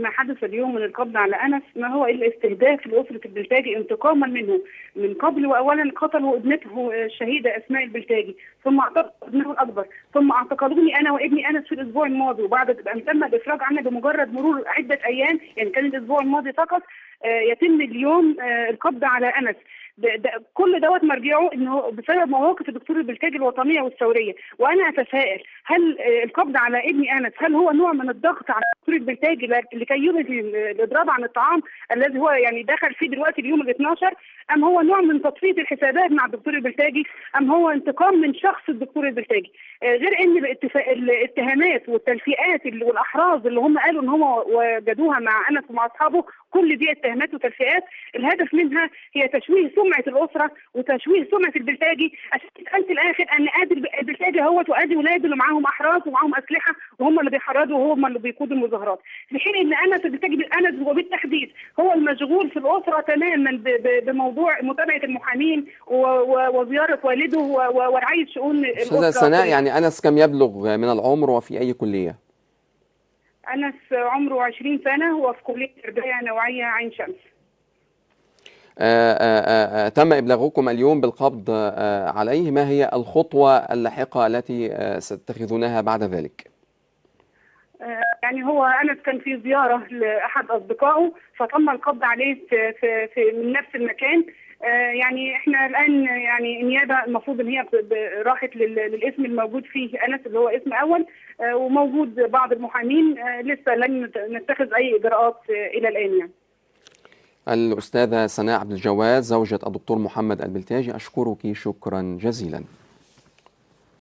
ما حدث اليوم من القبض على أنس ما هو إلا استهداف لأسرة البلتاجي انتقاما منه من قبل. وأولا قتلوا ابنته الشهيدة أسماء البلتاجي، ثم اعتقلوا ابنه الأكبر، ثم اعتقلوني أنا وابني أنس في الأسبوع الماضي، وبعد أن تم الإفراج عنا بمجرد مرور عدة أيام، يعني كان الأسبوع الماضي فقط، يتم اليوم القبض على أنس. كل دوت مرجعه انه بسبب مواقف الدكتور البلتاجي الوطنيه والثوريه. وانا اتساءل هل القبض على ابني انس هل هو نوع من الضغط على الدكتور البلتاجي لكي يلغي الاضراب عن الطعام الذي هو يعني دخل فيه دلوقتي اليوم ال 12، ام هو نوع من تصفيه الحسابات مع الدكتور البلتاجي، ام هو انتقام من شخص الدكتور البلتاجي؟ غير ان الاتهامات والتلفيقات والاحراز اللي هم قالوا ان هم وجدوها مع انس ومع اصحابه، كل دي اتهامات وتلفيقات الهدف منها هي تشويه سمعه الاسره وتشويه سمعه البلتاجي، عشان في الاخر ان ادي البلتاجي هو وادي ولاده اللي معاهم احراز ومعاهم اسلحه وهم اللي بيحرضوا وهم اللي بيقودوا المظاهرات، في حين ان انس البلتاجي انس وبالتحديد هو المشغول في الاسره تماما بموضوع متابعه المحامين وزياره والده ورعايه شؤون أستاذة الاسره. سناء، يعني أنس كم يبلغ من العمر وفي أي كلية؟ أنس عمره 20 سنة، هو في كلية تربية نوعية عين شمس. تم إبلاغكم اليوم بالقبض عليه، ما هي الخطوة اللاحقة التي ستتخذونها بعد ذلك؟ يعني هو أنس كان في زيارة لأحد أصدقائه فتم القبض عليه في من نفس المكان. يعني احنا الآن يعني النيابة المفروض ان هي راحت للاسم الموجود فيه أنس اللي هو اسم أول، وموجود بعض المحامين، لسه لن نتخذ أي إجراءات إلى الآن. يعني الأستاذة سناء عبد الجواد زوجة الدكتور محمد البلتاجي، أشكرك شكرا جزيلا.